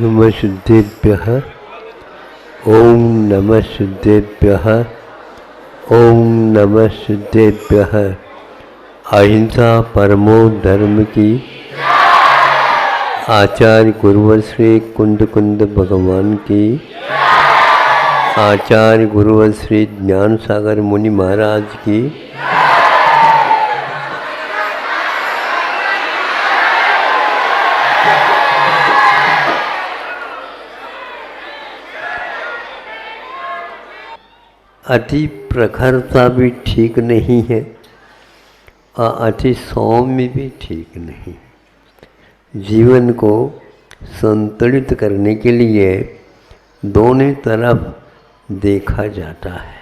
नमस्तेभ्यः। ओम नमः सिद्धेभ्यः। ओम नमः सिद्धेभ्यः। अहिंसा परमो धर्म की। आचार्य गुरुवर श्री कुंड कुंड भगवान की। आचार्य गुरुवर श्री ज्ञान सागर मुनि महाराज की। अति प्रखरता भी ठीक नहीं है और अति सौम्य भी ठीक नहीं। जीवन को संतुलित करने के लिए दोनों तरफ देखा जाता है।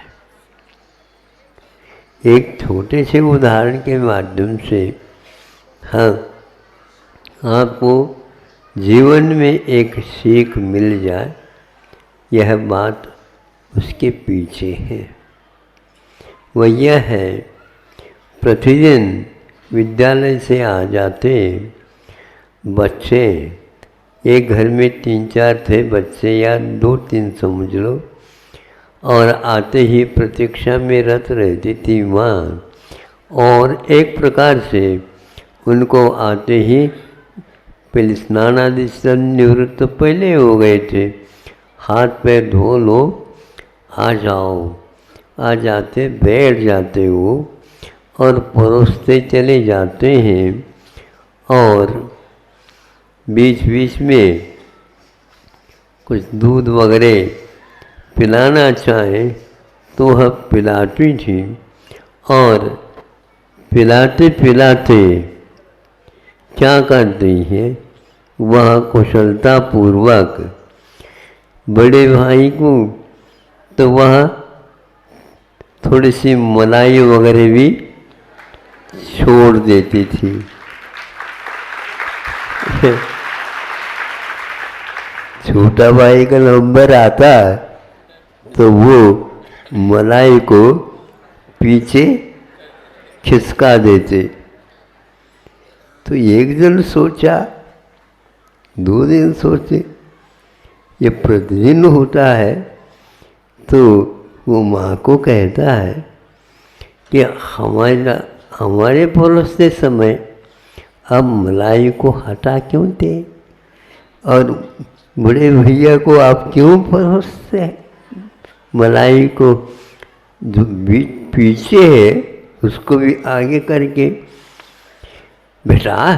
एक छोटे से उदाहरण के माध्यम से आपको जीवन में एक सीख मिल जाए, यह बात उसके पीछे है। वह यह है, प्रतिदिन विद्यालय से आ जाते बच्चे, एक घर में 3-4 थे बच्चे या 2-3 समझ लो, और आते ही प्रतीक्षा में रत रहती थी माँ, और एक प्रकार से उनको आते ही पहले स्नान आदि सब निवृत्त पहले हो गए थे, हाथ पैर धो लो, आ जाओ, आ जाते बैठ जाते हो और परोसते चले जाते हैं। और बीच बीच में कुछ दूध वगैरह पिलाना चाहे तो वह पिलाती थी, और पिलाते पिलाते क्या करती है, वह कुशलतापूर्वक बड़े भाई को तो वह थोड़ी सी मलाई वगैरह भी छोड़ देती थी। छोटा भाई का नंबर आता तो वो मलाई को पीछे खिसका देते। तो एक दिन सोचा, 2 दिन सोचे, ये प्रतिदिन होता है। तो वो माँ को कहता है कि हमारे परोसते समय अब मलाई को हटा क्यों दे, और बड़े भैया को आप क्यों परोसते हैं मलाई को, जो पीछे है उसको भी आगे करके। बेटा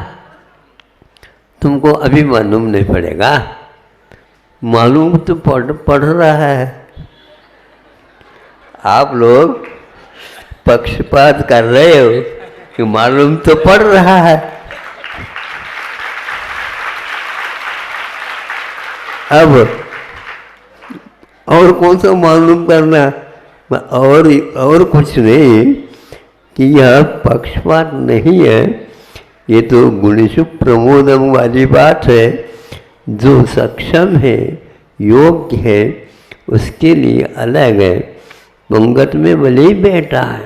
तुमको अभी मालूम नहीं पड़ेगा, मालूम तो पढ़ रहा है। आप लोग पक्षपात कर रहे हो कि मालूम तो पड़ रहा है। अब और कौन सा मालूम करना, और कुछ नहीं कि यह पक्षपात नहीं है, ये तो गुणेषु प्रमोदम वाली बात है। जो सक्षम है, योग्य है, उसके लिए अलग है। पंगत में भले ही बैठा है,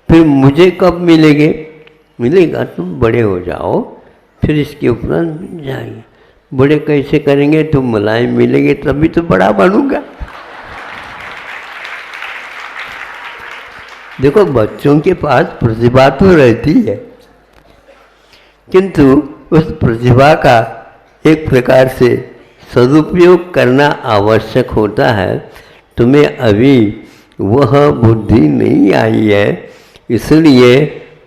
फिर मुझे कब मिलेगा, तुम बड़े हो जाओ फिर इसके उपरांत मिल जाएंगे। बड़े कैसे करेंगे, तुम मलाई मिलेंगे तभी तो बड़ा बनूंगा। देखो बच्चों के पास प्रतिभा तो रहती है, किंतु उस प्रतिभा का एक प्रकार से सदुपयोग करना आवश्यक होता है। तुम्हें अभी वह बुद्धि नहीं आई है, इसलिए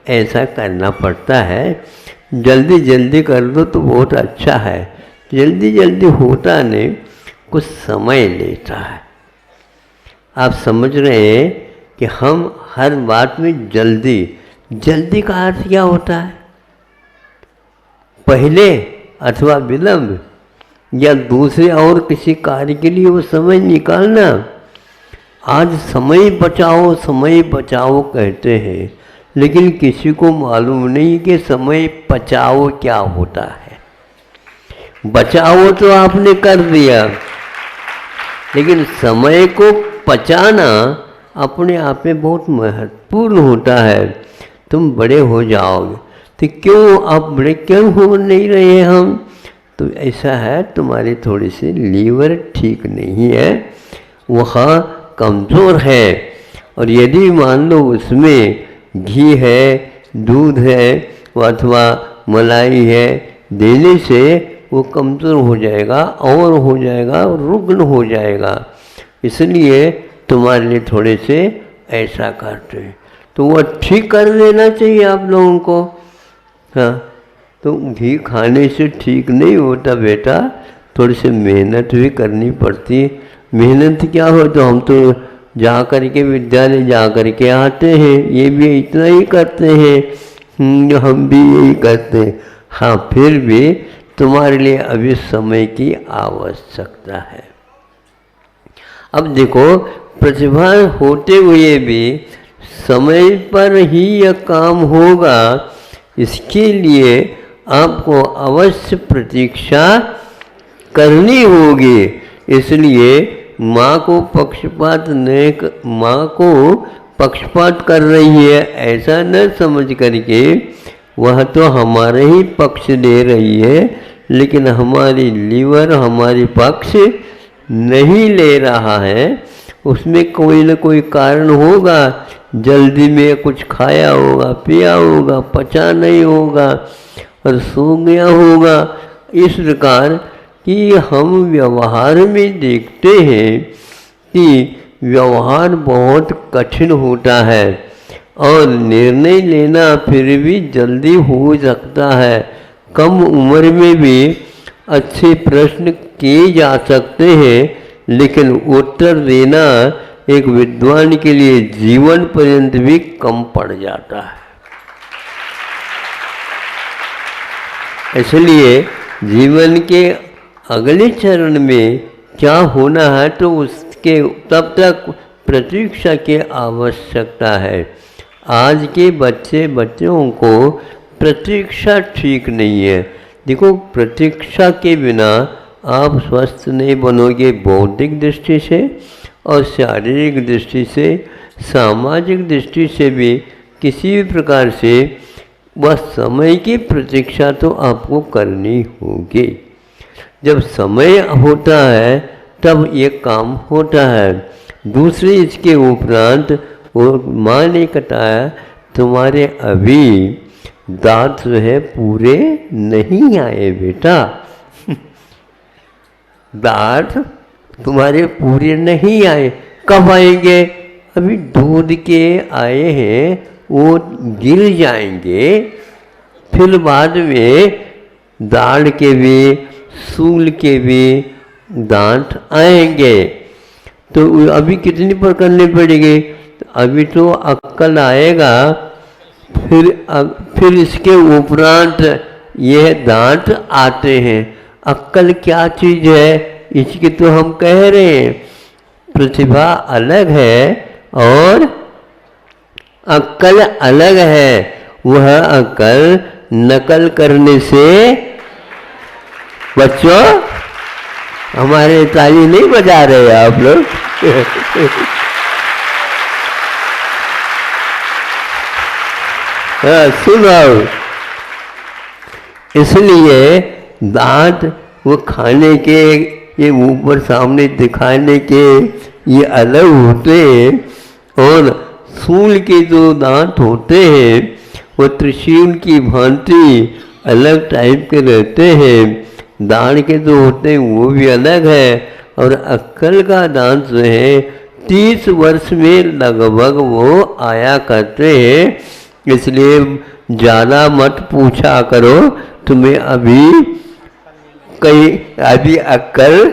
ऐसा करना पड़ता है। जल्दी जल्दी कर दो तो बहुत अच्छा है, जल्दी जल्दी होता नहीं, कुछ समय लेता है। आप समझ रहे हैं कि हम हर बात में जल्दी का अर्थ क्या होता है, पहले अथवा विलंब, या दूसरे और किसी कार्य के लिए वो समय निकालना। आज समय बचाओ कहते हैं, लेकिन किसी को मालूम नहीं कि समय बचाओ क्या होता है। बचाओ तो आपने कर दिया, लेकिन समय को बचाना अपने आप में बहुत महत्वपूर्ण होता है। तुम बड़े हो जाओगे तो क्यों आप बड़े क्यों हो नहीं रहे हम, तो ऐसा है, तुम्हारी थोड़ी सी लीवर ठीक नहीं है, वह कमज़ोर है। और यदि मान लो उसमें घी है, दूध है अथवा मलाई है, देने से वो कमज़ोर हो जाएगा और हो जाएगा, रुग्ण हो जाएगा। इसलिए तुम्हारे लिए थोड़े से ऐसा करते हैं, तो वह ठीक कर देना चाहिए आप लोगों को। हाँ, तो घी खाने से ठीक नहीं होता बेटा, थोड़ी सी मेहनत भी करनी पड़ती है। मेहनत क्या हो, तो हम तो जा कर के विद्यालय जा कर के आते हैं, ये भी इतना ही करते हैं, हम भी यही करते हैं। हाँ, फिर भी तुम्हारे लिए अभी समय की आवश्यकता है। अब देखो, प्रतिभा होते हुए भी समय पर ही यह काम होगा, इसके लिए आपको अवश्य प्रतीक्षा करनी होगी। इसलिए माँ को पक्षपात माँ को पक्षपात कर रही है ऐसा न समझ करके, वह तो हमारे ही पक्ष दे रही है, लेकिन हमारी लीवर हमारी पक्ष नहीं ले रहा है। उसमें कोई न कोई कारण होगा, जल्दी में कुछ खाया होगा, पिया होगा, पचा नहीं होगा और सो गया होगा। इस प्रकार कि हम व्यवहार में देखते हैं कि व्यवहार बहुत कठिन होता है और निर्णय लेना फिर भी जल्दी हो सकता है। कम उम्र में भी अच्छे प्रश्न किए जा सकते हैं, लेकिन उत्तर देना एक विद्वान के लिए जीवन पर्यंत भी कम पड़ जाता है। इसलिए जीवन के अगले चरण में क्या होना है, तो उसके तब तक प्रतीक्षा की आवश्यकता है। आज के बच्चों को प्रतीक्षा ठीक नहीं है। देखो, प्रतीक्षा के बिना आप स्वस्थ नहीं बनोगे, बौद्धिक दृष्टि से और शारीरिक दृष्टि से, सामाजिक दृष्टि से भी किसी भी प्रकार से वह समय की प्रतीक्षा तो आपको करनी होगी। जब समय होता है तब ये काम होता है। दूसरी इसके उपरांत वो माँ ने बताया, तुम्हारे अभी दांत जो है पूरे नहीं आए बेटा, दांत तुम्हारे पूरे नहीं आए। कब आएंगे? अभी दूध के आए हैं, वो गिर जाएंगे, फिर बाद में दाढ़ के भी सूल के भी दांत आएंगे। तो अभी कितनी पर करनी पड़ेगी? अभी तो अक्कल आएगा, फिर इसके उपरांत ये दांत आते हैं। अक्कल क्या चीज़ है, इसकी तो हम कह रहे हैं। प्रतिभा अलग है और अक्कल अलग है। वह अक्कल नकल करने से, बच्चों हमारे ताली नहीं बजा रहे आप लोग सुनो, इसलिए दांत वो खाने के, ये ऊपर सामने दिखाने के ये अलग होते हैं और सूल के जो दांत होते हैं वो त्रिशूल की भांति अलग टाइप के रहते हैं। दांत के जो होते हैं वो भी अलग है। और अक्कल का दांत जो है 30 वर्ष में लगभग वो आया करते हैं। इसलिए ज़्यादा मत पूछा करो, तुम्हें अभी अक्कल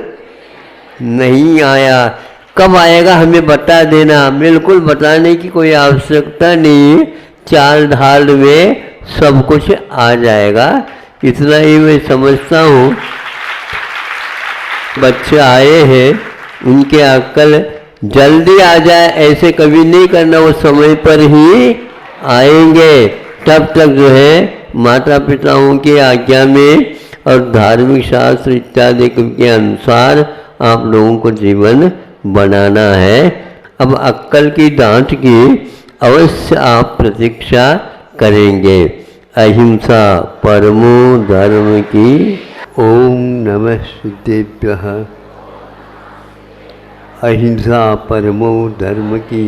नहीं आया। कब आएगा हमें बता देना, बिल्कुल बताने की कोई आवश्यकता नहीं, चाल ढाल में सब कुछ आ जाएगा। इतना ही मैं समझता हूँ। बच्चे आए हैं, उनके अक्ल जल्दी आ जाए ऐसे कभी नहीं करना, वो समय पर ही आएंगे। तब तक जो है माता पिताओं की आज्ञा में और धार्मिक शास्त्र इत्यादि के अनुसार आप लोगों को जीवन बनाना है। अब अक्ल की डांट की अवश्य आप प्रतीक्षा करेंगे। अहिंसा परमो धर्म की ओम नमः सिद्धेभ्यः। अहिंसा परमो धर्म की।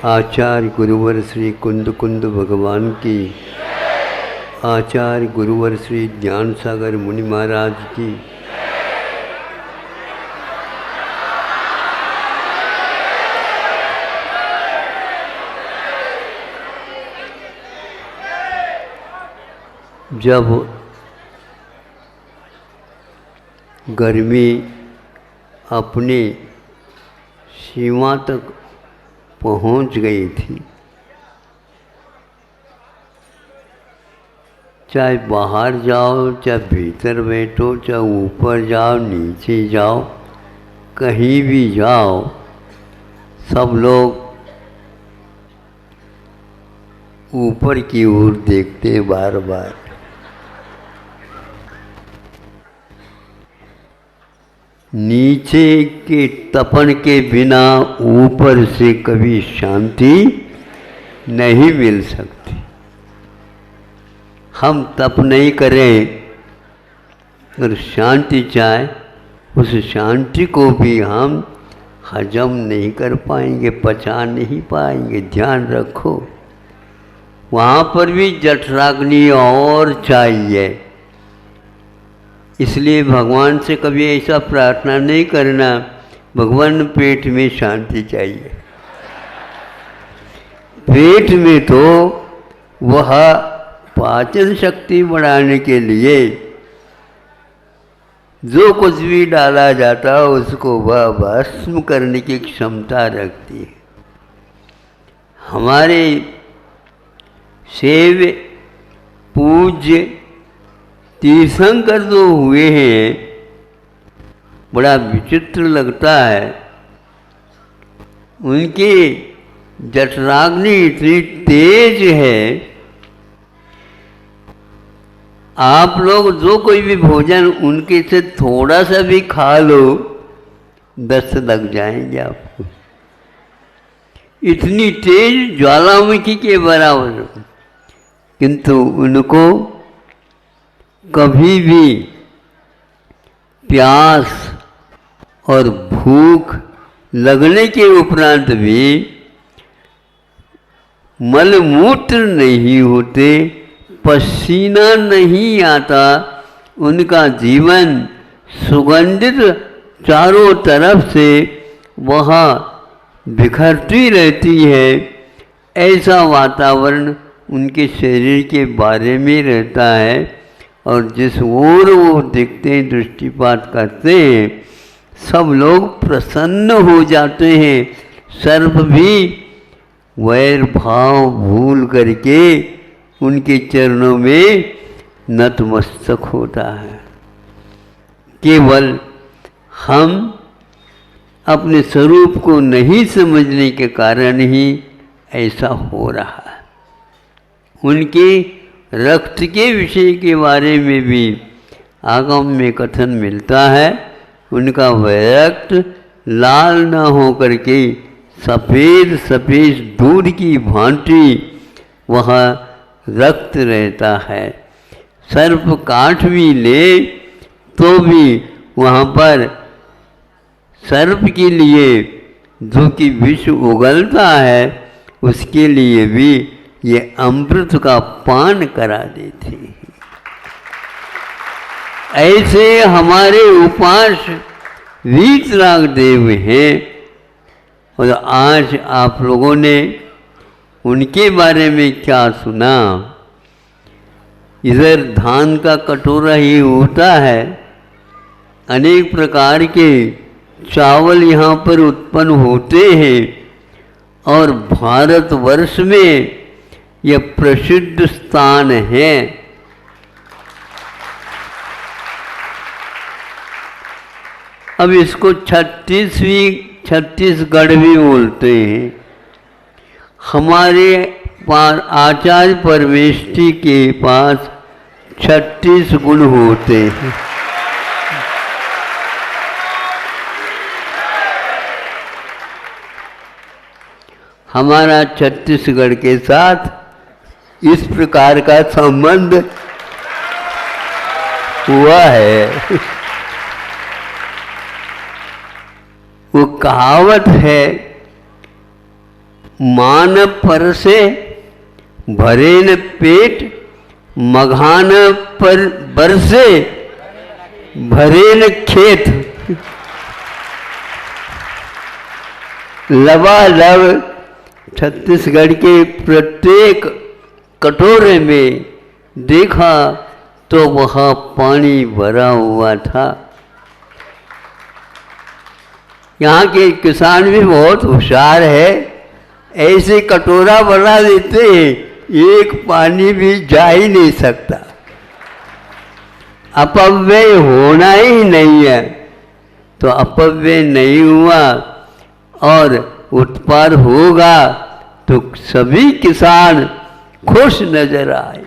आचार्य गुरुवर श्री कुंद कुंद भगवान की। आचार्य गुरुवर श्री ज्ञान सागर मुनि महाराज की। जब गर्मी अपनी सीमा तक पहुंच गई थी, चाहे बाहर जाओ, चाहे भीतर बैठो, चाहे ऊपर जाओ, नीचे जाओ, कहीं भी जाओ, सब लोग ऊपर की ओर देखते बार बार। नीचे के तपन के बिना ऊपर से कभी शांति नहीं मिल सकती। हम तप नहीं करें और शांति चाहे, उस शांति को भी हम हजम नहीं कर पाएंगे, पचा नहीं पाएंगे। ध्यान रखो, वहाँ पर भी जठराग्नि और चाहिए। इसलिए भगवान से कभी ऐसा प्रार्थना नहीं करना, भगवान पेट में शांति चाहिए। पेट में तो वह पाचन शक्ति बढ़ाने के लिए जो कुछ भी डाला जाता है उसको वह भस्म करने की क्षमता रखती है। हमारे सेव पूज्य तीर्थंकर जो हुए हैं, बड़ा विचित्र लगता है। उनकी जठराग्नि इतनी तेज है, आप लोग जो कोई भी भोजन उनके से थोड़ा सा भी खा लो, दस्त लग जाएंगे आपको। इतनी तेज ज्वालामुखी के बराबर। किंतु उनको कभी भी प्यास और भूख लगने के उपरांत भी मलमूत्र नहीं होते, पसीना नहीं आता, उनका जीवन सुगंधित चारों तरफ से वहाँ बिखरती रहती है। ऐसा वातावरण उनके शरीर के बारे में रहता है और जिस ओर वो देखते हैं, दृष्टिपात करते हैं, सब लोग प्रसन्न हो जाते हैं। सर्प भी वैर भाव भूल करके उनके चरणों में नतमस्तक होता है। केवल हम अपने स्वरूप को नहीं समझने के कारण ही ऐसा हो रहा है। उनके रक्त के विषय के बारे में भी आगम में कथन मिलता है। उनका वह रक्त लाल न हो करके सफ़ेद सफ़ेद दूध की भांति वह रक्त रहता है। सर्प काट भी ले तो भी वहाँ पर सर्प के लिए जो कि विष उगलता है, उसके लिए भी ये अमृत का पान करा देते हैं। ऐसे हमारे उपास वीतराग देव हैं और आज आप लोगों ने उनके बारे में क्या सुना। इधर धान का कटोरा ही होता है, अनेक प्रकार के चावल यहाँ पर उत्पन्न होते हैं और भारतवर्ष में यह प्रसिद्ध स्थान है। अब इसको छत्तीसगढ़ भी बोलते हैं। हमारे पास आचार्य परमेष्ठी के पास 36 गुण होते हैं। हमारा छत्तीसगढ़ के साथ इस प्रकार का संबंध हुआ है। वो कहावत है, मान पर से भरे न पेट, मघान पर बरसे भरे न खेत। लबालब छत्तीसगढ़ के प्रत्येक कटोरे में देखा तो वहाँ पानी भरा हुआ था। यहाँ के किसान भी बहुत होशियार है, ऐसे कटोरा बना देते हैं, एक पानी भी जा ही नहीं सकता, अपव्यय होना ही नहीं है। तो अपव्यय नहीं हुआ और उत्पाद होगा तो सभी किसान खुश नजर आए।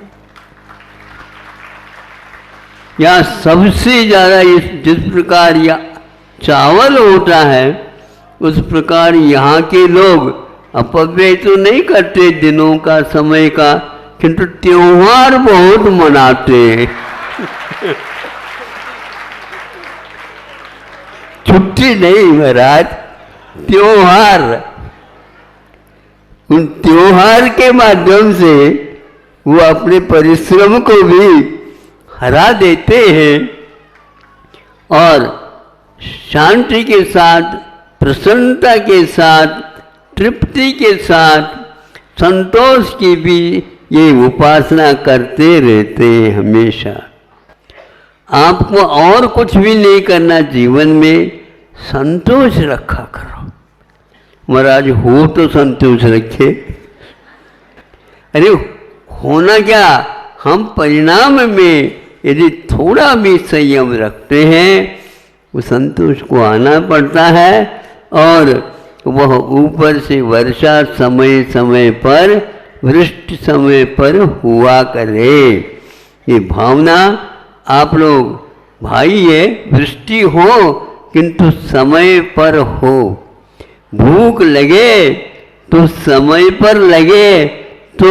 यहाँ सबसे ज़्यादा जिस प्रकार चावल होता है उस प्रकार यहाँ के लोग अपव्यय तो नहीं करते दिनों का, समय का, किंतु त्योहार बहुत मनाते हैं। छुट्टी नहीं महाराज, त्योहार। उन त्योहार के माध्यम से वो अपने परिश्रम को भी हरा देते हैं और शांति के साथ, प्रसन्नता के साथ, तृप्ति के साथ, संतोष की भी ये उपासना करते रहते हैं हमेशा। आपको और कुछ भी नहीं करना, जीवन में संतोष रखा करो। महाराज हो तो संतोष रखे। अरे होना क्या, हम परिणाम में यदि थोड़ा भी संयम रखते हैं वो संतोष को आना पड़ता है और वह ऊपर से वर्षा समय समय पर, वृष्टि समय पर हुआ करे। ये भावना आप लोग, भाई ये वृष्टि हो किंतु समय पर हो, भूख लगे तो समय पर लगे तो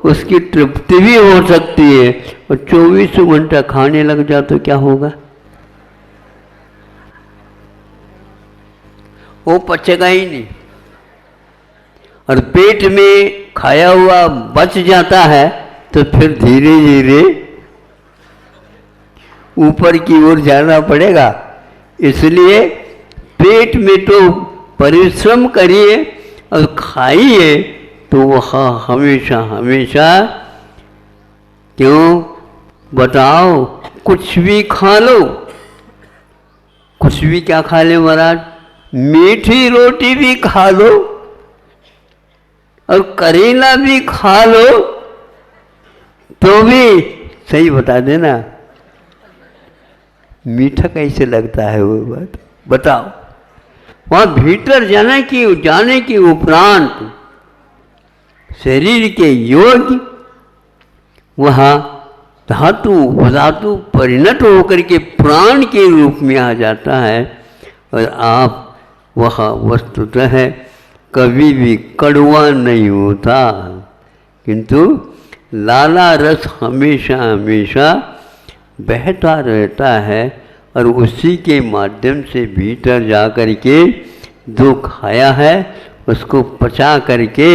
उसकी तृप्ति भी हो सकती है। और 24 घंटा खाने लग जाए तो क्या होगा, वो पचेगा ही नहीं। और पेट में खाया हुआ बच जाता है तो फिर धीरे धीरे ऊपर की ओर जाना पड़ेगा। इसलिए पेट में तो परिश्रम करिए और खाइए तो वह हमेशा हमेशा, क्यों बताओ, कुछ भी खा लो। कुछ भी क्या खा ले महाराज, मीठी रोटी भी खा लो और करेला भी खा लो तो भी सही बता देना मीठा कैसे लगता है वो बात बताओ। वहाँ भीतर जाने के उपरांत शरीर के योग वहाँ धातु उपधातु परिणत होकर के प्राण के रूप में आ जाता है और आप वह वस्तुतः कभी भी कड़वा नहीं होता, किंतु लाला रस हमेशा हमेशा बहता रहता है और उसी के माध्यम से भीतर जा कर के जो खाया है उसको पचा करके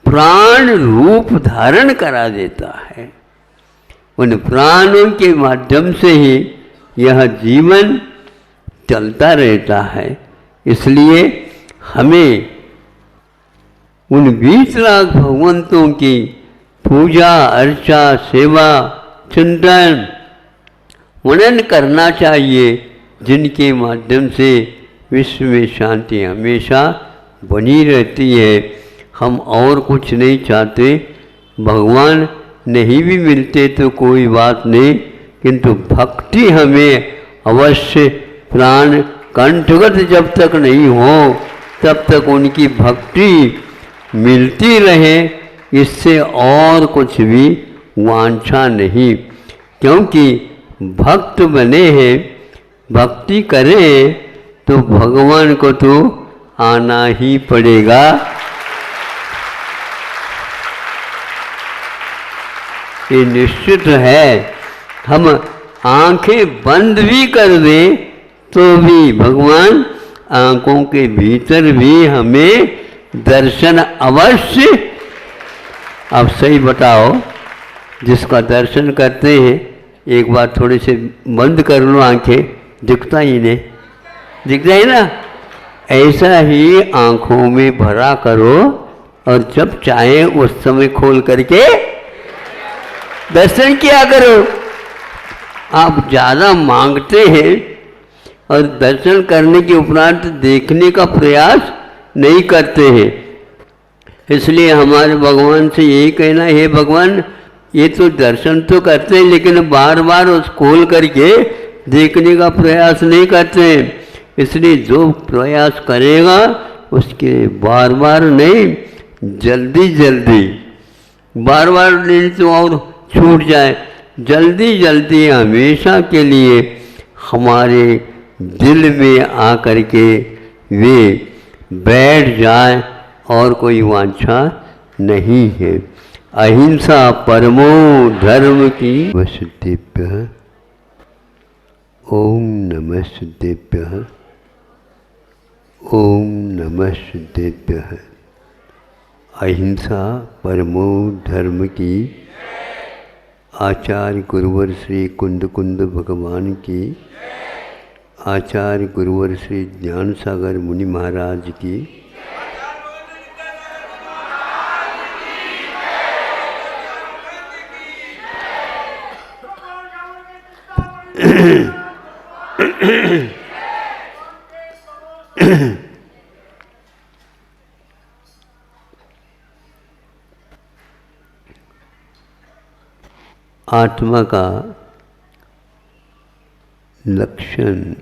प्राण रूप धारण करा देता है। उन प्राणों के माध्यम से ही यह जीवन चलता रहता है। इसलिए हमें उन 20 लाख भगवंतों की पूजा अर्चा सेवा चिंतन मनन करना चाहिए, जिनके माध्यम से विश्व में शांति हमेशा बनी रहती है। हम और कुछ नहीं चाहते, भगवान नहीं भी मिलते तो कोई बात नहीं, किंतु भक्ति हमें अवश्य प्राण कंठगत जब तक नहीं हो तब तक उनकी भक्ति मिलती रहे, इससे और कुछ भी वांछा नहीं। क्योंकि भक्त बने हैं, भक्ति करें तो भगवान को तो आना ही पड़ेगा। ये निश्चित है। हम आंखें बंद भी कर दे तो भी भगवान आंखों के भीतर भी हमें दर्शन अवश्य। आप सही बताओ, जिसका दर्शन करते हैं एक बार थोड़े से बंद कर लो आंखें, दिखता ही नहीं, दिखता ही ना। ऐसा ही आंखों में भरा करो और जब चाहे उस समय खोल करके दर्शन किया करो। आप ज़्यादा मांगते हैं और दर्शन करने के उपरांत देखने का प्रयास नहीं करते हैं। इसलिए हमारे भगवान से यही कहना है, हे भगवान ये तो दर्शन तो करते हैं लेकिन बार बार उस खोल करके देखने का प्रयास नहीं करते हैं। इसलिए जो प्रयास करेगा उसके बार बार नहीं, जल्दी जल्दी, बार बार नहीं तो और छूट जाए, जल्दी जल्दी हमेशा के लिए हमारे दिल में आकर के वे बैठ जाए और कोई वांछा नहीं है। अहिंसा परमो धर्म की। नमस्तेभ्यः। ओम नमस्तेभ्यः। ओम नमस्तेभ्यः। अहिंसा परमो धर्म की। आचार्य गुरुवर श्री कुंद कुंद भगवान की। आचार्य गुरुवर श्री ज्ञान सागर मुनि महाराज की। आत्मा का लक्षण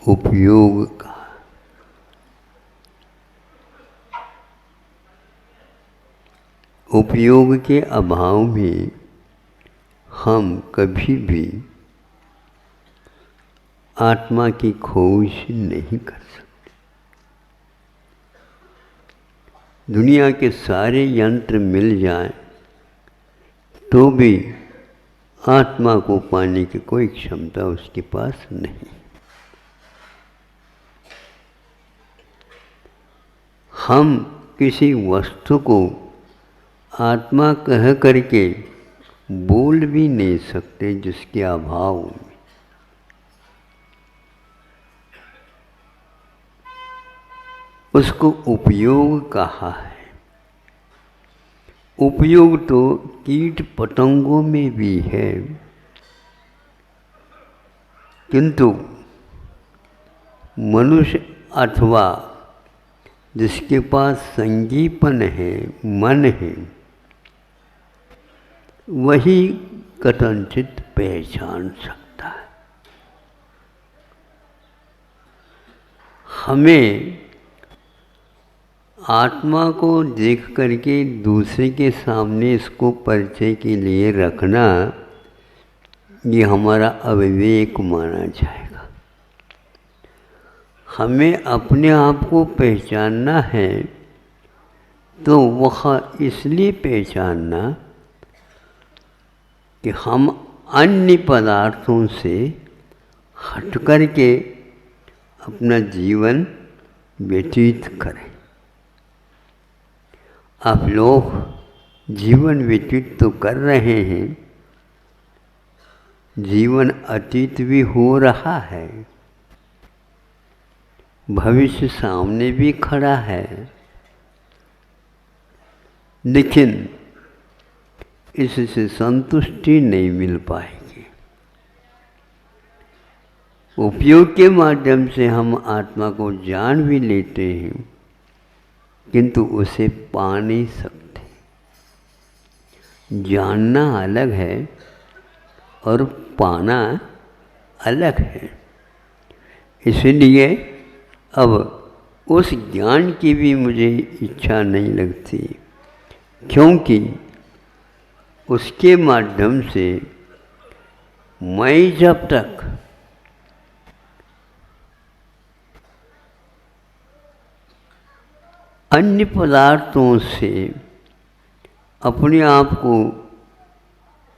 उपयोग का। उपयोग के अभाव में हम कभी भी आत्मा की खोज नहीं कर सकते। दुनिया के सारे यंत्र मिल जाएं तो भी आत्मा को पाने की कोई क्षमता उसके पास नहीं। हम किसी वस्तु को आत्मा कह करके बोल भी नहीं सकते जिसके अभाव में। उसको उपयोग कहा है। उपयोग तो कीट पतंगों में भी है, किंतु मनुष्य अथवा जिसके पास संजीवन है, मन है, वही कथनचित पहचान सकता है। हमें आत्मा को देख करके दूसरे के सामने इसको परिचय के लिए रखना, ये हमारा अविवेक माना जाएगा। हमें अपने आप को पहचानना है तो वह इसलिए पहचानना कि हम अन्य पदार्थों से हट करके अपना जीवन व्यतीत करें। आप लोग जीवन व्यतीत तो कर रहे हैं, जीवन अतीत भी हो रहा है, भविष्य सामने भी खड़ा है, लेकिन इससे संतुष्टि नहीं मिल पाएगी। उपयोग के माध्यम से हम आत्मा को जान भी लेते हैं किंतु उसे पा नहीं सकते। जानना अलग है और पाना अलग है। इसलिए अब उस ज्ञान की भी मुझे इच्छा नहीं लगती, क्योंकि उसके माध्यम से मैं जब तक अन्य पदार्थों से अपने आप को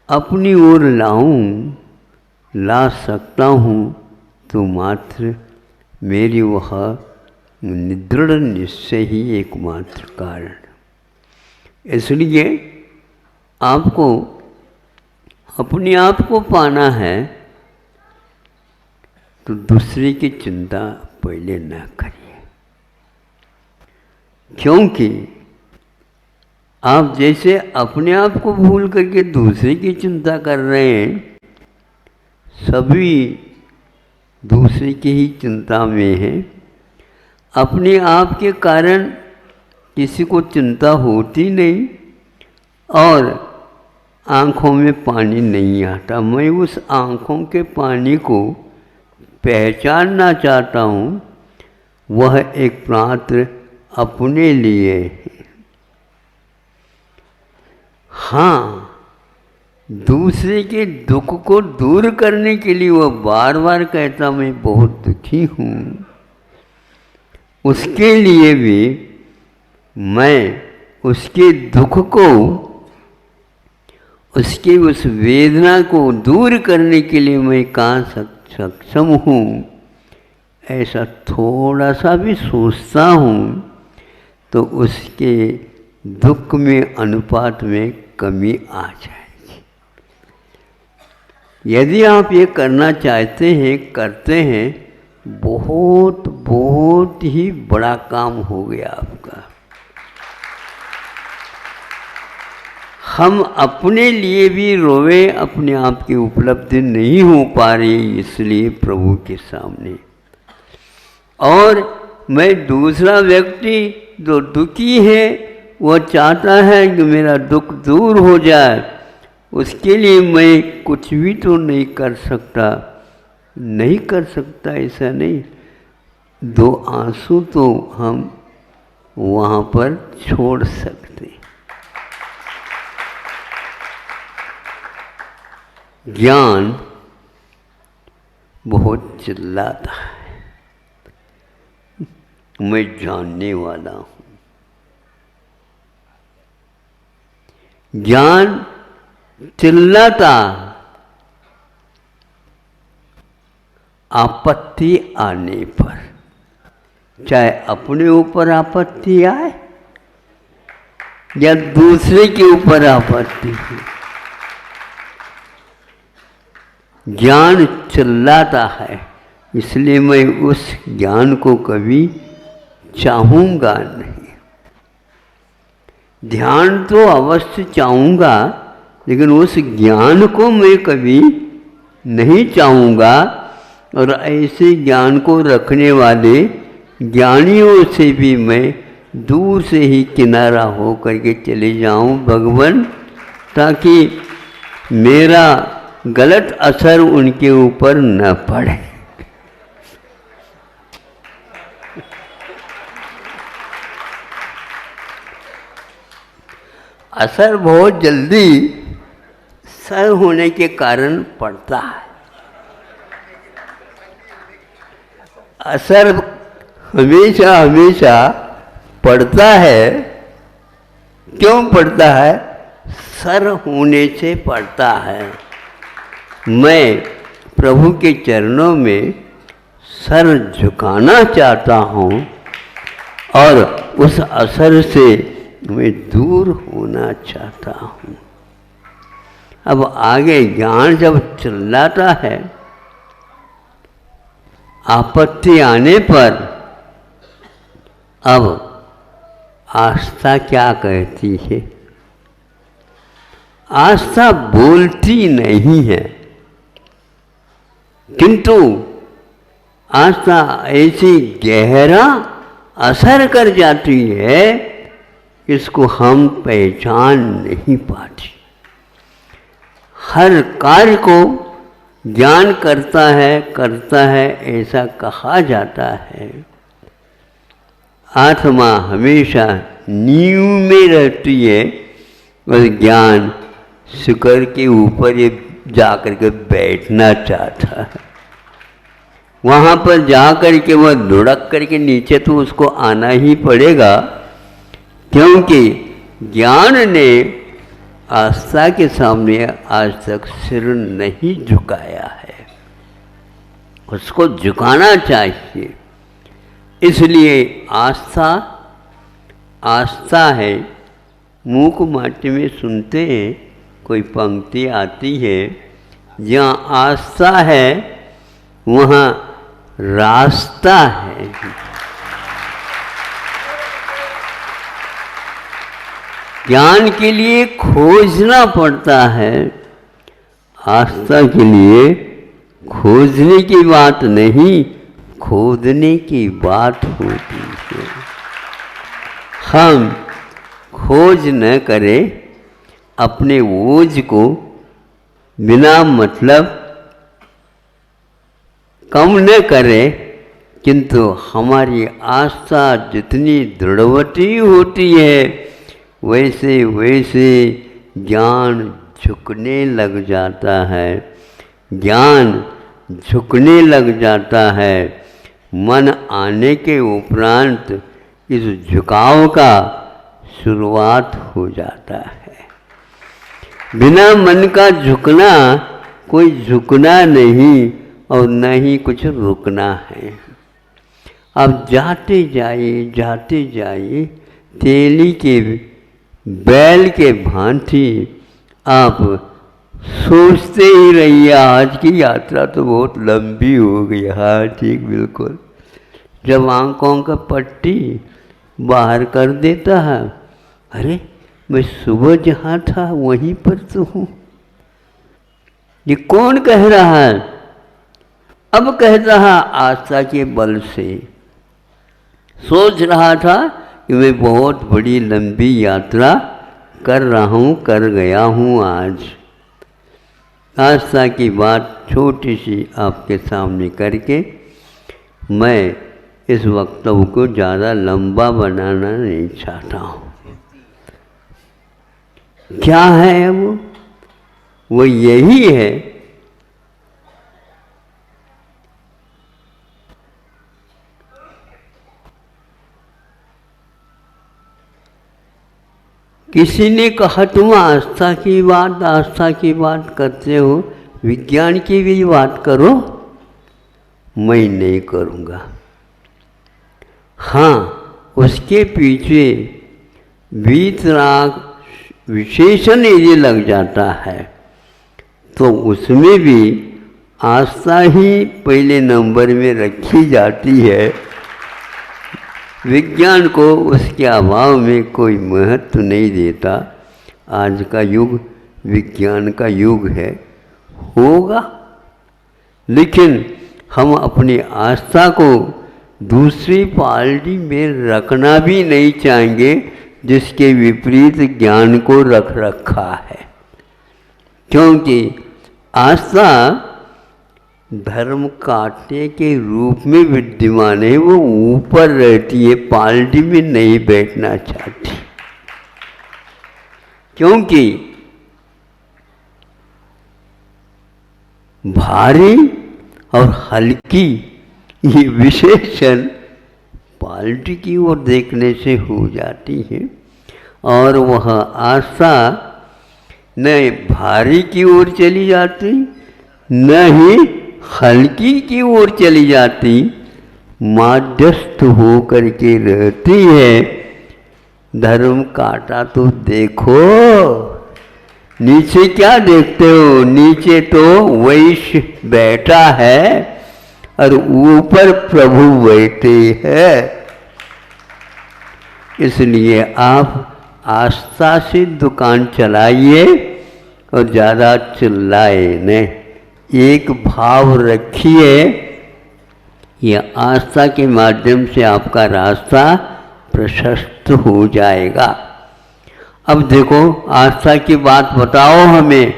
अपनी ओर ला सकता हूँ तो मात्र मेरी वह दृढ़ निश्चय ही एकमात्र कारण। इसलिए आपको अपने आप को पाना है तो दूसरे की चिंता पहले न करिए, क्योंकि आप जैसे अपने आप को भूल करके दूसरे की चिंता कर रहे हैं, सभी दूसरे की ही चिंता में हैं। अपने आप के कारण किसी को चिंता होती नहीं और आँखों में पानी नहीं आता। मैं उस आँखों के पानी को पहचानना चाहता हूँ, वह एक मात्र अपने लिए है। हाँ, दूसरे के दुख को दूर करने के लिए वह बार बार कहता मैं बहुत दुखी हूँ, उसके लिए भी मैं उसके दुख को, उसकी उस वेदना को दूर करने के लिए मैं कहाँ सक्षम हूँ, ऐसा थोड़ा सा भी सोचता हूँ तो उसके दुख में अनुपात में कमी आ जाएगी। यदि आप ये करना चाहते हैं, करते हैं, बहुत बहुत ही बड़ा काम हो गया आपका। हम अपने लिए भी रोवे, अपने आप की उपलब्धि नहीं हो पा रही इसलिए प्रभु के सामने, और मैं दूसरा व्यक्ति जो दुखी है वह चाहता है कि मेरा दुख दूर हो जाए, उसके लिए मैं कुछ भी तो नहीं कर सकता। नहीं कर सकता ऐसा नहीं, दो आंसू तो हम वहाँ पर छोड़ सकते। ज्ञान बहुत चिल्लाता है, मैं जानने वाला हूँ। ज्ञान चिल्लाता आपत्ति आने पर, चाहे अपने ऊपर आपत्ति आए या दूसरे के ऊपर आपत्ति हो, ज्ञान चिल्लाता है। इसलिए मैं उस ज्ञान को कभी चाहूँगा नहीं। ध्यान तो अवश्य चाहूँगा, लेकिन उस ज्ञान को मैं कभी नहीं चाहूँगा। और ऐसे ज्ञान को रखने वाले ज्ञानियों से भी मैं दूर से ही किनारा हो करके चले जाऊँ भगवान, ताकि मेरा गलत असर उनके ऊपर न पड़े। असर बहुत जल्दी सर होने के कारण पड़ता है। असर हमेशा हमेशा पड़ता है। क्यों पड़ता है? सर होने से पड़ता है। मैं प्रभु के चरणों में सर झुकाना चाहता हूँ और उस असर से मैं दूर होना चाहता हूँ। अब आगे ज्ञान जब चिल्लाता है, आपत्ति आने पर, अब आस्था क्या कहती है? आस्था बोलती नहीं है, किंतु आस्था ऐसी गहरा असर कर जाती है, इसको हम पहचान नहीं पाते। हर कार्य को ज्ञान करता है ऐसा कहा जाता है। आत्मा हमेशा नींव में रहती है और ज्ञान शिखर के ऊपर ये जाकर के बैठना चाहता है। वहाँ पर जाकर के वह लुढ़क करके नीचे तो उसको आना ही पड़ेगा, क्योंकि ज्ञान ने आस्था के सामने आज तक सिर नहीं झुकाया है, उसको झुकाना चाहिए। इसलिए आस्था आस्था है। मूक माटी में सुनते हैं, कोई पंक्ति आती है, जहाँ आस्था है वहाँ रास्ता है। ज्ञान के लिए खोजना पड़ता है, आस्था के लिए खोजने की बात नहीं, खोदने की बात होती है। हम खोज न करें, अपने ओझ को बिना मतलब कम न करें, किंतु हमारी आस्था जितनी दृढ़वती होती है वैसे वैसे ज्ञान झुकने लग जाता है, ज्ञान झुकने लग जाता है। मन आने के उपरांत इस झुकाव का शुरुआत हो जाता है। बिना मन का झुकना कोई झुकना नहीं और न ही कुछ रुकना है। अब जाते जाइए तेली के बैल के भांति आप सोचते ही रहिए। आज की यात्रा तो बहुत लंबी हो गई। हाँ ठीक, बिल्कुल। जब आंखों का पट्टी बाहर कर देता है, अरे मैं सुबह जहाँ था वहीं पर तो हूँ। ये कौन कह रहा है? अब कहता है आस्था के बल से। सोच रहा था कि मैं बहुत बड़ी लंबी यात्रा कर रहा हूँ, कर गया हूँ। आज आस्था की बात छोटी सी आपके सामने करके मैं इस वक्तव्य को ज़्यादा लंबा बनाना नहीं चाहता हूँ। क्या है वो यही है किसी ने कहा तुम आस्था की बात करते हो, विज्ञान की भी बात करो। मैं नहीं करूँगा। हाँ, उसके पीछे वीतराग विशेषण यदि लग जाता है तो उसमें भी आस्था ही पहले नंबर में रखी जाती है। विज्ञान को उसके अभाव में कोई महत्व नहीं देता। आज का युग विज्ञान का युग है, होगा, लेकिन हम अपनी आस्था को दूसरी पार्टी में रखना भी नहीं चाहेंगे जिसके विपरीत ज्ञान को रख रखा है। क्योंकि आस्था धर्म कांटे के रूप में विद्यमान है, वो ऊपर रहती है, पार्टी में नहीं बैठना चाहती। क्योंकि भारी और हल्की ये विशेषण पार्टी की ओर देखने से हो जाती है, और वह आस्था न भारी की ओर चली जाती न ही हल्की की ओर चली जाती, मध्यस्थ हो करके रहती है। धर्म कांटा तो देखो, नीचे क्या देखते हो? नीचे तो वैश्य बैठा है और ऊपर प्रभु बैठे हैं। इसलिए आप आस्था से दुकान चलाइए और ज़्यादा चिल्लाए नहीं, एक भाव रखिए। यह आस्था के माध्यम से आपका रास्ता प्रशस्त हो जाएगा। अब देखो, आस्था की बात बताओ, हमें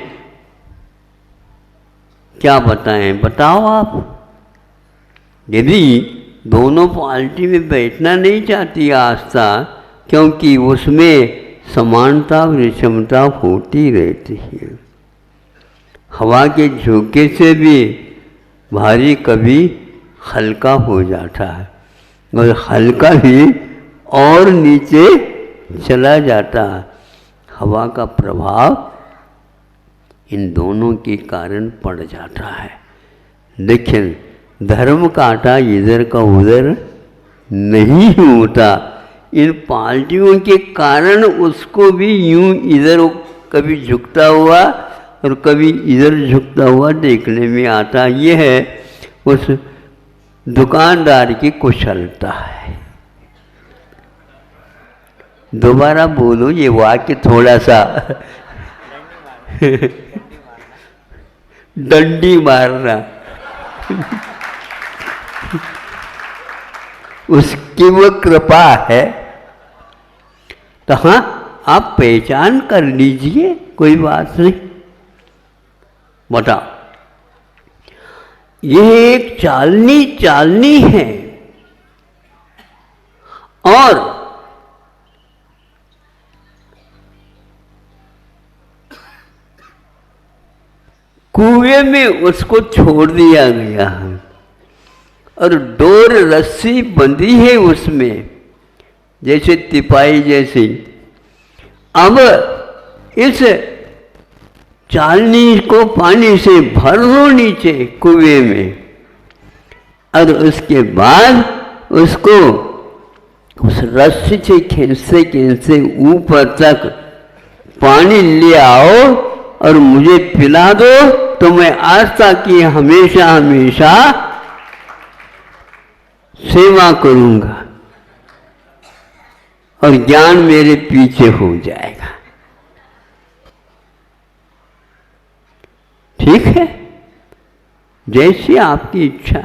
क्या बताएं? बताओ आप। यदि दोनों पार्टी में बैठना नहीं चाहती आस्था, क्योंकि उसमें समानता विषमता होती रहती है। हवा के झोंके से भी भारी कभी हल्का हो जाता है और हल्का भी और नीचे चला जाता है। हवा का प्रभाव इन दोनों के कारण पड़ जाता है। लेकिन धर्म कांटा इधर का उधर नहीं होता। इन पार्टियों के कारण उसको भी यूं इधर कभी झुकता हुआ और कभी इधर झुकता हुआ देखने में आता। ये है उस दुकानदार की कुशलता है। दोबारा बोलो ये वाक्य थोड़ा सा डंडी मारना उसकी वो कृपा है। तो हाँ, आप पहचान कर लीजिए, कोई बात नहीं। बताओ, ये एक चालनी है और कुएं में उसको छोड़ दिया गया है और डोर रस्सी बंधी है उसमें, जैसे तिपाई जैसी। अब इस चालनी को पानी से भर दो नीचे कुएं में और उसके बाद उसको उस रस्सी से खींचते खींचते ऊपर तक पानी ले आओ और मुझे पिला दो, तो मैं आज तक की हमेशा हमेशा सेवा करूंगा और ज्ञान मेरे पीछे हो जाएगा। ठीक है, जैसी आपकी इच्छा।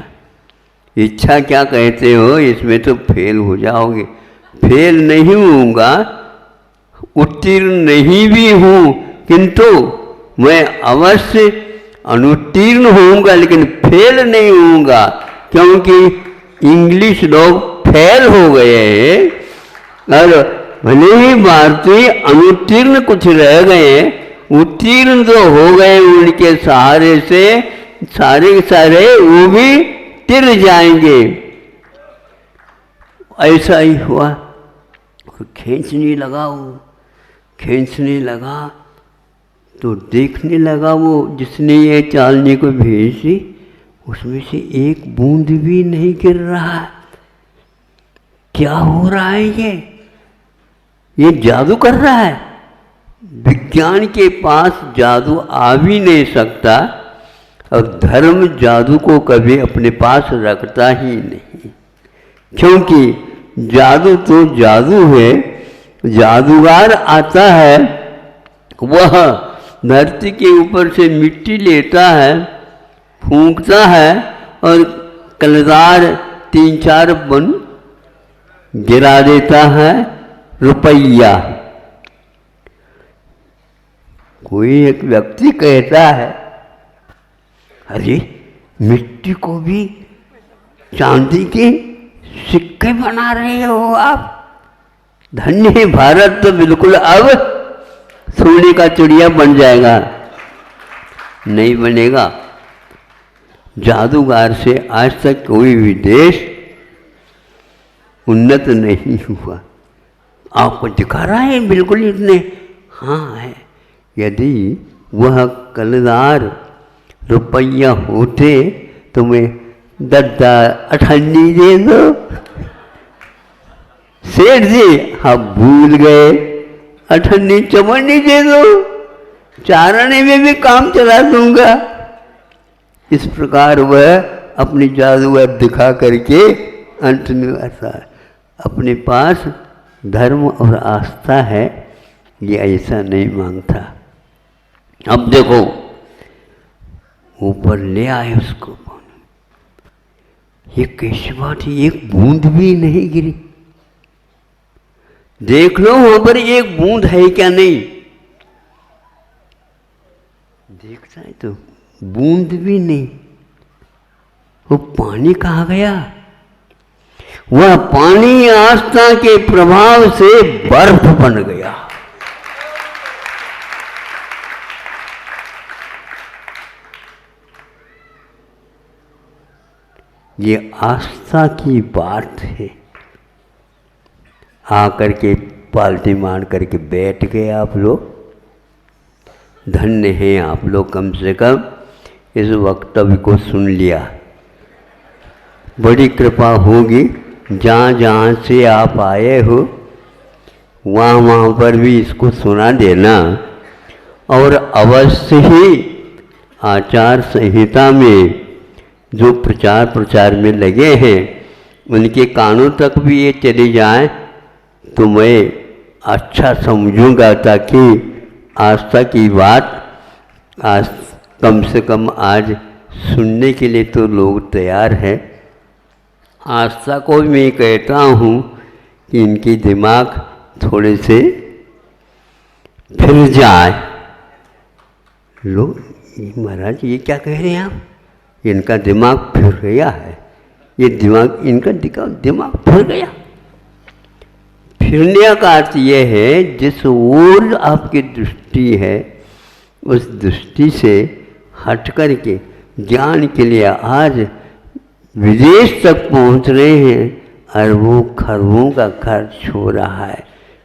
इच्छा क्या कहते हो, इसमें तो फेल हो जाओगे। फेल नहीं होऊंगा, उत्तीर्ण नहीं भी हूं, किंतु मैं अवश्य अनुत्तीर्ण होऊंगा, लेकिन फेल नहीं होऊंगा, क्योंकि इंग्लिश लोग फेल हो गए हैं और भले ही भारतीय अनुत्तीर्ण कुछ रह गए, उत्तीर्ण तो हो गए। उनके सहारे से सारे के सारे वो भी तिर जाएंगे। ऐसा ही हुआ। खींचने लगा, वो खींचने लगा तो देखने लगा वो जिसने ये चालनी को भेजी, उसमें से एक बूंद भी नहीं गिर रहा। क्या हो रहा है? ये जादू कर रहा है। विज्ञान के पास जादू आ भी नहीं सकता और धर्म जादू को कभी अपने पास रखता ही नहीं, क्योंकि जादू तो जादू है। जादूगर आता है, वह धरती के ऊपर से मिट्टी लेता है, फूंकता है और कलदार 3-4 बन गिरा देता है रुपया। कोई एक व्यक्ति कहता है, अरे मिट्टी को भी चांदी के सिक्के बना रहे हो आप। धन्य है भारत, तो बिल्कुल अब सोने का चिड़िया बन जाएगा। नहीं बनेगा। जादूगर से आज तक कोई भी देश उन्नत नहीं हुआ। आपको दिखा रहा है बिल्कुल इतने। हाँ है, यदि वह कलदार रुपया होते तो मैं 10 अठन्नी दे दो। सेठ जी, हम भूल गए, अठन्नी चवन्नी दे दो, चारणे में भी काम चला दूंगा। इस प्रकार वह अपनी जादूगर दिखा करके अंत में आता है। अपने पास धर्म और आस्था है, ये ऐसा नहीं मांगता। अब देखो, ऊपर ले आए उसको, ये कैसी बात है, एक बूंद भी नहीं गिरी। देख लो वहां पर एक बूंद है क्या नहीं। देखता है तो बूंद भी नहीं। वो पानी कहाँ गया? वह पानी आस्था के प्रभाव से बर्फ बन गया। ये आस्था की बात है। आकर के पालती मार करके बैठ गए आप लोग। धन्य हैं आप लोग, कम से कम इस वक्तव्य को सुन लिया। बड़ी कृपा होगी, जहाँ जहाँ से आप आए हो वहाँ वहाँ पर भी इसको सुना देना। और अवश्य ही आचार संहिता में जो प्रचार प्रचार में लगे हैं उनके कानों तक भी ये चली जाए तो मैं अच्छा समझूंगा, ताकि आस्था की बात आज कम से कम आज सुनने के लिए तो लोग तैयार हैं। आस्था को भी मैं कहता हूँ कि इनके दिमाग थोड़े से फिर जाए। लोग महाराज ये क्या कह रहे हैं आप, इनका दिमाग फिर गया है, ये दिमाग इनका दिमाग फिर गया। फिरने का अर्थ ये है जिस ओर आपकी दृष्टि है उस दृष्टि से हट कर के ज्ञान के लिए आज विदेश तक पहुंच रहे हैं, अरबों खरबों का खर्च हो रहा है।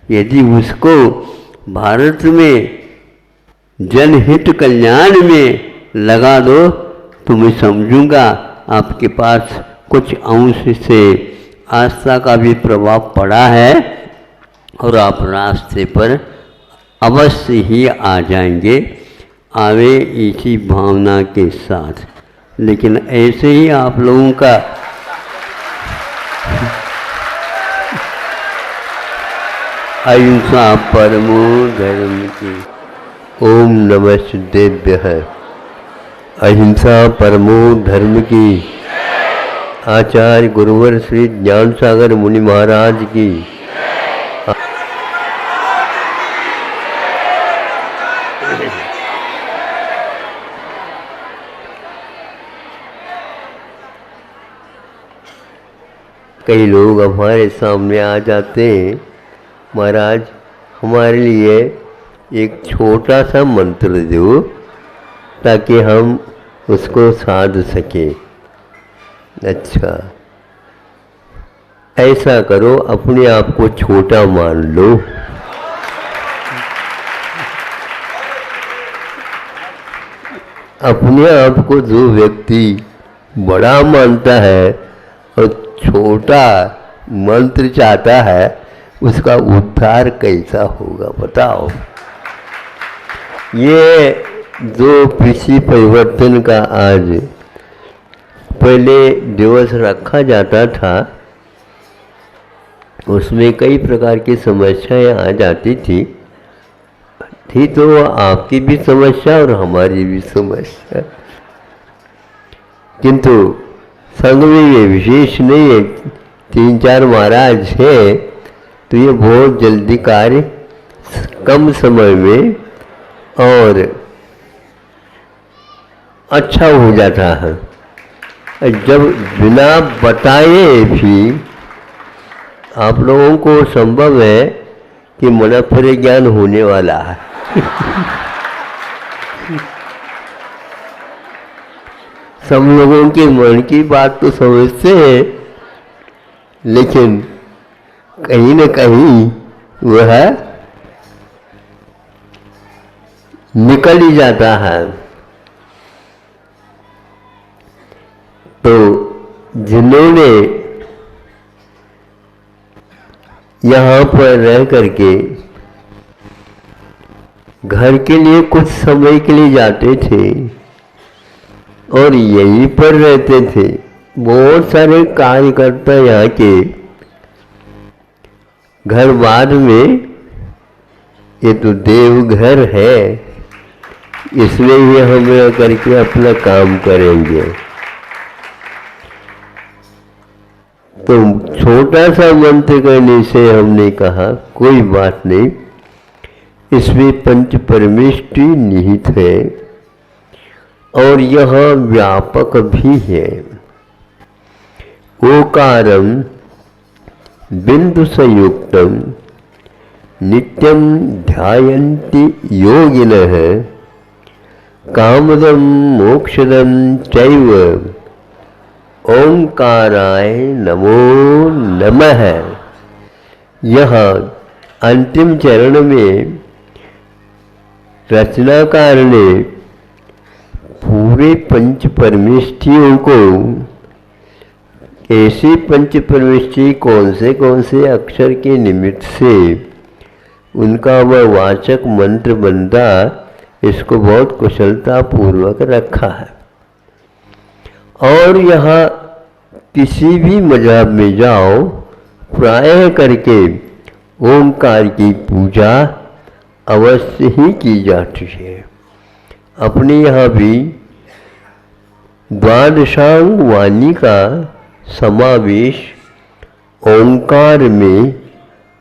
यदि उसको भारत में जनहित कल्याण में लगा दो तो मैं समझूंगा आपके पास कुछ अंश से आस्था का भी प्रभाव पड़ा है और आप रास्ते पर अवश्य ही आ जाएंगे। आवे इसी भावना के साथ। लेकिन ऐसे ही आप लोगों का अहिंसा परमो धर्म की। ओम नमः सिद्धेभ्यः। अहिंसा परमो धर्म की। आचार्य गुरुवर श्री ज्ञान सागर मुनि महाराज की। कई लोग हमारे सामने आ जाते हैं, महाराज हमारे लिए एक छोटा सा मंत्र दो ताकि हम उसको साध सकें। अच्छा, ऐसा करो, अपने आप को छोटा मान लो। अपने आप को जो व्यक्ति बड़ा मानता है और छोटा मंत्र चाहता है उसका उद्धार कैसा होगा बताओ। ये जो कृषि परिवर्तन का आज पहले दिवस रखा जाता था उसमें कई प्रकार की समस्याएं आ जाती थी तो आपकी भी समस्या और हमारी भी समस्या, किंतु संघ में ये विशेष नहीं है, 3-4 महाराज हैं तो ये बहुत जल्दी कार्य कम समय में और अच्छा हो जाता है। जब बिना बताए भी आप लोगों को संभव है कि मनोपरि ज्ञान होने वाला है। सब लोगों के मन की बात तो समझते हैं लेकिन कहीं न कहीं वह निकल ही जाता है। तो जिन्होंने यहाँ पर रह करके घर के लिए कुछ समय के लिए जाते थे और यहीं पर रहते थे, बहुत सारे कार्यकर्ता यहाँ के घर बाद में, ये तो देवघर है, इसमें ही हम रह करके अपना काम करेंगे। तो छोटा सा मंत्र करने से हमने कहा कोई बात नहीं, इसमें पंच परमेष्टि निहित है और यह व्यापक भी है। ओकारम बिंदु संयुक्तम नित्यम ध्यायन्ति योगिनः कामदम मोक्षदम चैव ओंकाराय नमो नमः। यह अंतिम चरण में रचनाकार ने पूरे पंच परमेष्ठियों को, ऐसे पंच परमेष्ठी कौन से अक्षर के निमित्त से उनका वह वाचक मंत्र बनता, इसको बहुत कुशलता पूर्वक रखा है। और यहाँ किसी भी मजहब में जाओ, प्रायः करके ओंकार की पूजा अवश्य ही की जाती है। अपने यहाँ भी द्वादशांग वाणी का समावेश ओंकार में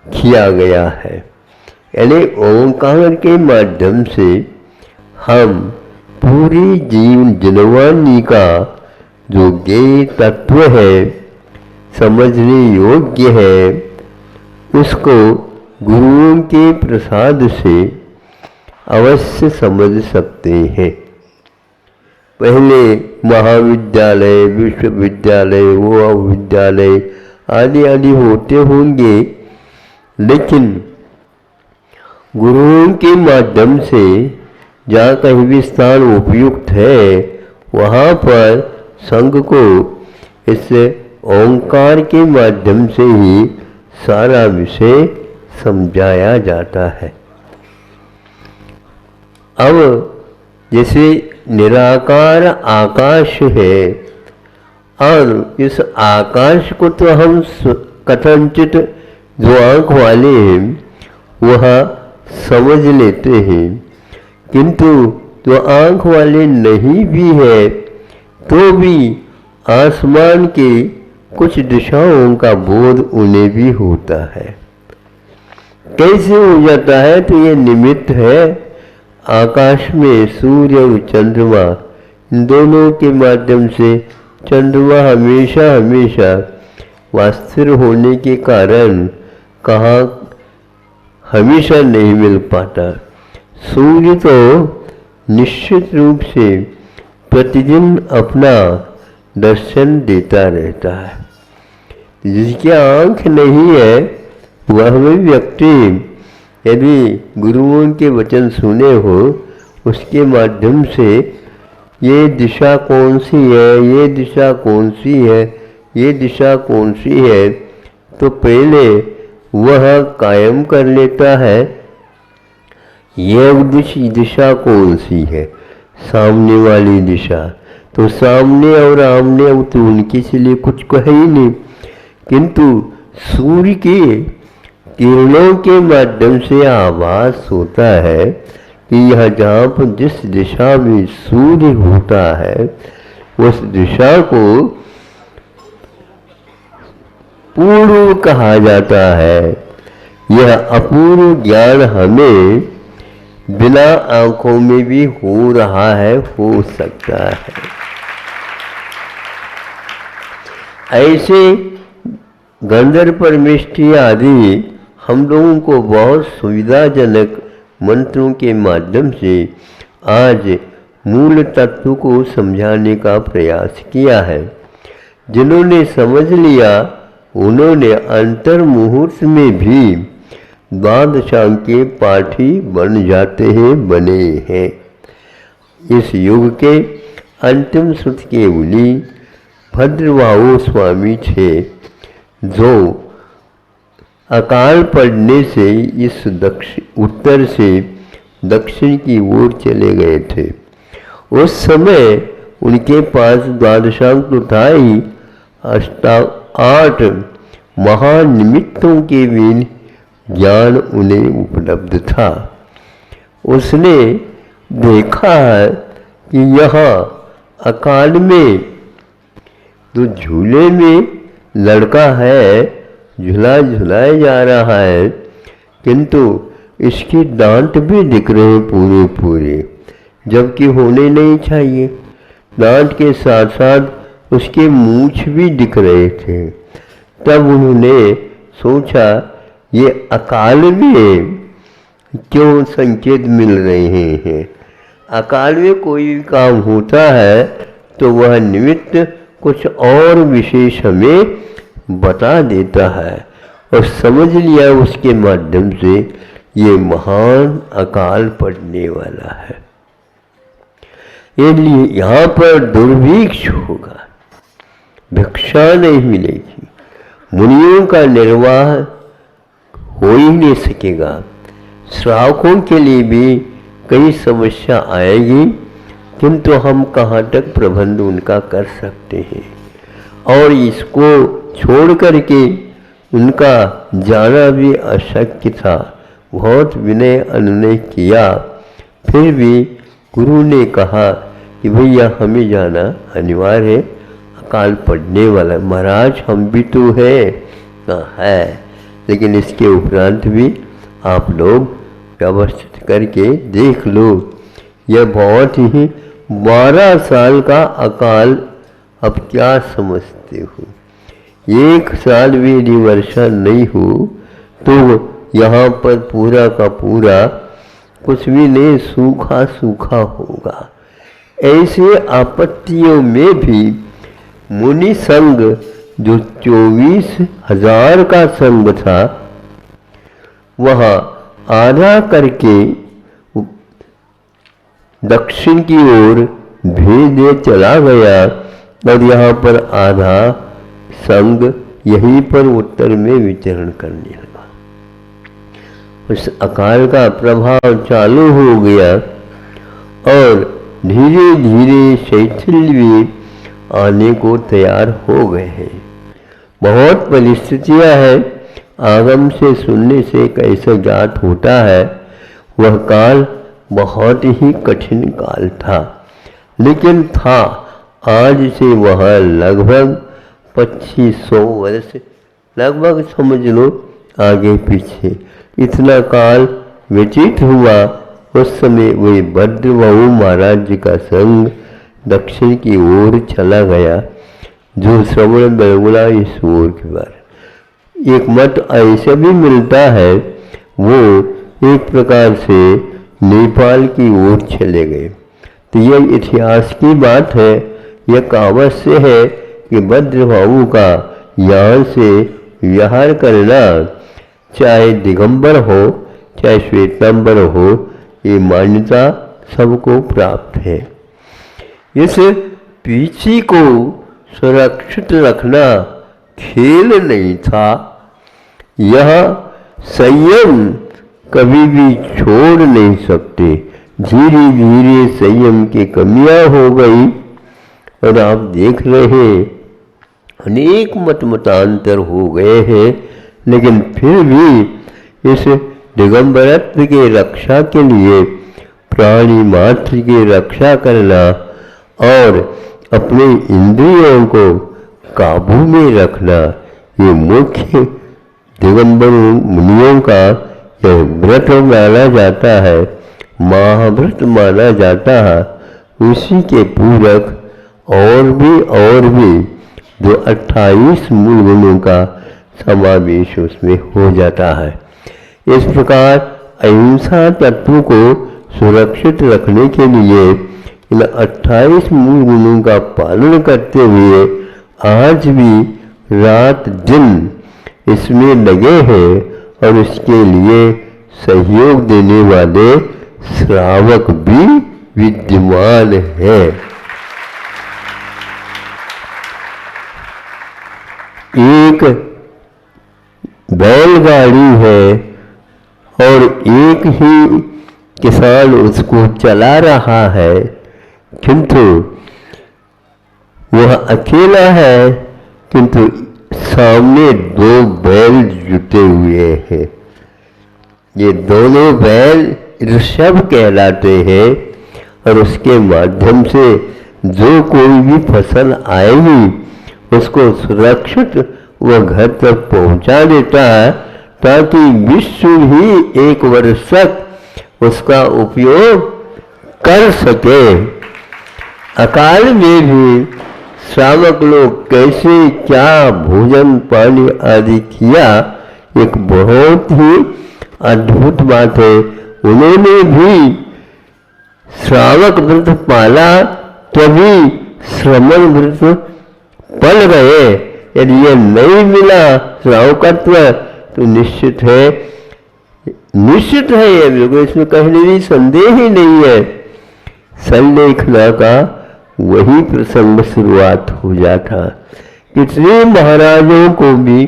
किया गया है। यानी ओंकार के माध्यम से हम पूरी जीववाणी का जो ज्ञेय तत्व है, समझने योग्य है, उसको गुरुओं के प्रसाद से अवश्य समझ सकते हैं। पहले महाविद्यालय, विश्वविद्यालय, वो विद्यालय आदि आदि होते होंगे, लेकिन गुरुओं के माध्यम से जहाँ कहीं भी स्थान उपयुक्त है, वहाँ पर संघ को इस ओंकार के माध्यम से ही सारा विषय समझाया जाता है। अब जैसे निराकार आकाश है, और इस आकाश को तो हम कथनचित जो आँख वाले हैं वह समझ लेते हैं, किंतु जो आँख वाले नहीं भी है तो भी आसमान के कुछ दिशाओं का बोध उन्हें भी होता है। कैसे हो जाता है? तो ये निमित्त है आकाश में सूर्य और चंद्रमा, इन दोनों के माध्यम से चंद्रमा हमेशा हमेशा वास्तिर होने के कारण कहाँ हमेशा नहीं मिल पाता। सूर्य तो निश्चित रूप से प्रतिदिन अपना दर्शन देता रहता है। जिसकी आँख नहीं है वह भी व्यक्ति यदि गुरुओं के वचन सुने हो, उसके माध्यम से ये दिशा कौन सी है, ये दिशा कौन सी है, ये दिशा कौन सी है, तो पहले वह कायम कर लेता है यह दिशा कौन सी है, सामने वाली दिशा। तो सामने और आमने तो उनके लिए कुछ कहे ही नहीं, किंतु सूर्य के किरणों के माध्यम से आभास होता है कि यह जहाँ पर जिस दिशा में सूर्य होता है उस दिशा को पूर्व कहा जाता है। यह अपूर्व ज्ञान हमें बिना आंखों में भी हो रहा है, हो सकता है। ऐसे गंधर्व परमेष्ठी आदि हम लोगों को बहुत सुविधाजनक मंत्रों के माध्यम से आज मूल तत्व को समझाने का प्रयास किया है। जिन्होंने समझ लिया उन्होंने अंतर मुहूर्त में भी द्वादशांग के पाठी बन जाते हैं, बने हैं। इस युग के अंतिम सुत के मुनि भद्रबाहु स्वामी थे, जो अकाल पड़ने से इस उत्तर से दक्षिण की ओर चले गए थे। उस समय उनके पास द्वादशांग तो था ही, 8 महानिमित्तों के भी ज्ञान उन्हें उपलब्ध था। उसने देखा है कि यहाँ अकाल में जो झूले में लड़का है, झुलाया जा रहा है, किंतु इसकी दांत भी दिख रहे हैं पूरे पूरे, जबकि होने नहीं चाहिए। दांत के साथ साथ उसके मूंछ भी दिख रहे थे। तब उन्होंने सोचा ये अकाल में क्यों संकेत मिल रहे हैं। अकाल में कोई भी काम होता है तो वह निमित्त कुछ और विशेष हमें बता देता है। और समझ लिया उसके माध्यम से ये महान अकाल पड़ने वाला है, इसलिए यहाँ पर दुर्भिक्ष होगा, भिक्षा नहीं मिलेगी, मुनियों का निर्वाह हो ही नहीं सकेगा, श्रावकों के लिए भी कई समस्या आएगी, किंतु हम कहाँ तक प्रबंध उनका कर सकते हैं। और इसको छोड़ करके उनका जाना भी अशक्य था। बहुत विनय अनुनय किया, फिर भी गुरु ने कहा कि भैया हमें जाना अनिवार्य है, अकाल पड़ने वाला। महाराज हम भी तो है, लेकिन इसके उपरांत भी आप लोग व्यवस्थित करके देख लो। यह बहुत ही 12 साल का अकाल, अब क्या समझते हो? 1 साल भी यदि वर्षा नहीं हो तो यहाँ पर पूरा का पूरा कुछ भी नहीं, सूखा सूखा होगा। ऐसे आपत्तियों में भी मुनि संघ जो 24,000 का संघ था, वहाँ आधा करके दक्षिण की ओर भेज दे चला गया, और यहाँ पर आधा संघ यहीं पर उत्तर में विचरण करने लगा। उस अकाल का प्रभाव चालू हो गया और धीरे धीरे शैथिल्य भी आने को तैयार हो गए हैं। बहुत परिस्थितियां हैं, आगम से सुनने से कैसे ज्ञात होता है। वह काल बहुत ही कठिन काल था, लेकिन था। आज से वह लगभग 2500 वर्ष, लगभग समझ लो आगे पीछे, इतना काल व्यतीत हुआ। उस समय वही भद्रबाहु महाराज जी का संघ दक्षिण की ओर चला गया, जो श्रवण बेलगुला इस ओर की बार। एक मत ऐसा भी मिलता है, वो एक प्रकार से नेपाल की ओर चले गए। तो यह इतिहास की बात है। यह कहावत से है कि भद्रबाहु का यहाँ से विहार करना, चाहे दिगंबर हो चाहे श्वेतांबर हो, ये मान्यता सबको प्राप्त है। इस पीछे को सुरक्षित रखना खेल नहीं था। यह संयम कभी भी छोड़ नहीं सकते। धीरे धीरे संयम की कमियां हो गई, और आप देख रहे हैं अनेक मतांतर हो गए हैं, लेकिन फिर भी इस दिगंबरत्व के रक्षा के लिए प्राणी मात्र की रक्षा करना और अपने इंद्रियों को काबू में रखना, ये मुख्य दिगंबर मुनियों का यह व्रत माना जाता है, महाव्रत माना जाता है। उसी के पूरक और भी जो 28 मूल गुणों का समावेश उसमें हो जाता है। इस प्रकार अहिंसा तत्व को सुरक्षित रखने के लिए इन 28 मूल गुणों का पालन करते हुए आज भी रात दिन इसमें लगे हैं, और इसके लिए सहयोग देने वाले श्रावक भी विद्यमान है। एक बैलगाड़ी है और एक ही किसान उसको चला रहा है, किंतु वह अकेला है, किंतु सामने 2 बैल जुटे हुए हैं। ये दोनों बैल ऋषभ कहलाते हैं, और उसके माध्यम से जो कोई भी फसल आएगी उसको सुरक्षित वह घर तक पहुंचा देता है, ताकि विश्व ही 1 वर्ष तक उसका उपयोग कर सके। अकाल में भी श्रावक लोग कैसे क्या भोजन पानी आदि किया, एक बहुत ही अद्भुत बात है। उन्होंने भी श्रावक व्रत पाला, तभी श्रमण व्रत पल गए। यदि ये नहीं मिला श्रावकत्व, तो निश्चित है ये बिल्कुल, इसमें कहने भी संदेह ही नहीं है। संलेखना का वही प्रसंग शुरुआत हो जाता। कितने महाराजों को भी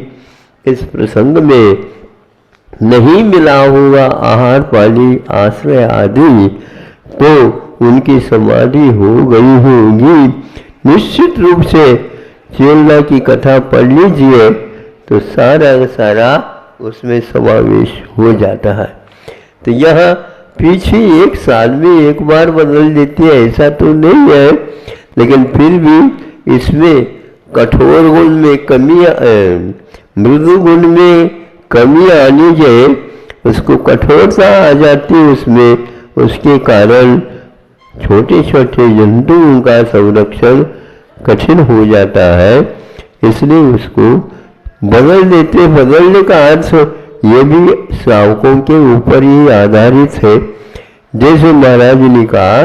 इस प्रसंग में नहीं मिला होगा आहार पानी आश्रय आदि, तो उनकी समाधि हो गई होगी। निश्चित रूप से चेलना की कथा पढ़ लीजिए तो सारा सारा उसमें समावेश हो जाता है। तो यहाँ पीछे एक साल में एक बार बदल देती है ऐसा तो नहीं है, लेकिन फिर भी इसमें कठोर गुण में कमियाँ, मृदु गुण में कमी आनी चाहिए, उसको कठोरता आ जाती है उसमें, उसके कारण छोटे छोटे जंतुओं का संरक्षण कठिन हो जाता है। इसलिए उसको बदल देते। बदलने का अर्थ ये भी श्रावकों के ऊपर ही आधारित है। जैसे महाराज ने कहा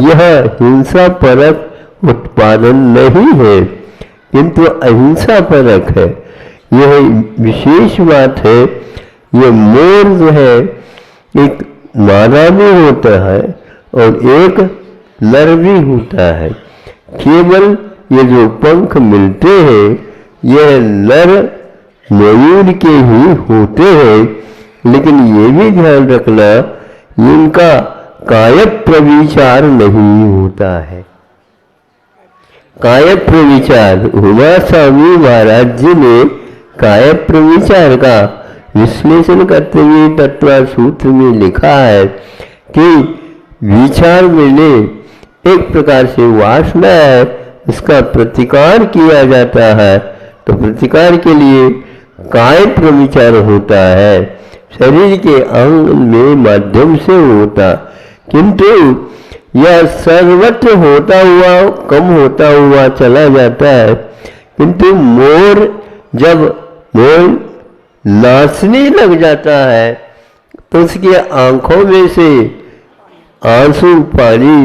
यह हिंसा परक उत्पादन नहीं है, किंतु अहिंसा परक है। यह विशेष बात है। ये मोर जो है एक मादा भी होता है और एक नर भी होता है। केवल ये जो पंख मिलते हैं यह नर मयूर के ही होते हैं, लेकिन ये भी ध्यान रखना इनका कायक प्रविचार नहीं होता है। कायक प्रविचार उमा स्वामी महाराज जी ने कायक प्रविचार का विश्लेषण करते हुए तत्व सूत्र में लिखा है कि विचार मैंने एक प्रकार से वासना है, इसका प्रतिकार किया जाता है, तो प्रतिकार के लिए काय प्रविचार होता है, शरीर के अंग में माध्यम से होता, किंतु यह सर्वत्र होता हुआ कम होता हुआ चला जाता है। किंतु मोर जब मोर नाचने लग जाता है तो उसकी आंखों में से आंसू पानी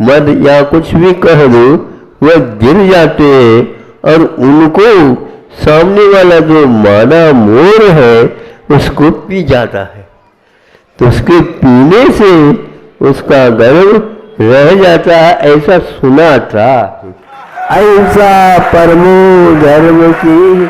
मद या कुछ भी कह दो वह गिर जाते हैं और उनको सामने वाला जो मादा मोर है उसको पी जाता है। तो उसके पीने से उसका गर्भ रह जाता है, ऐसा सुना था। ऐसा परमो धर्म की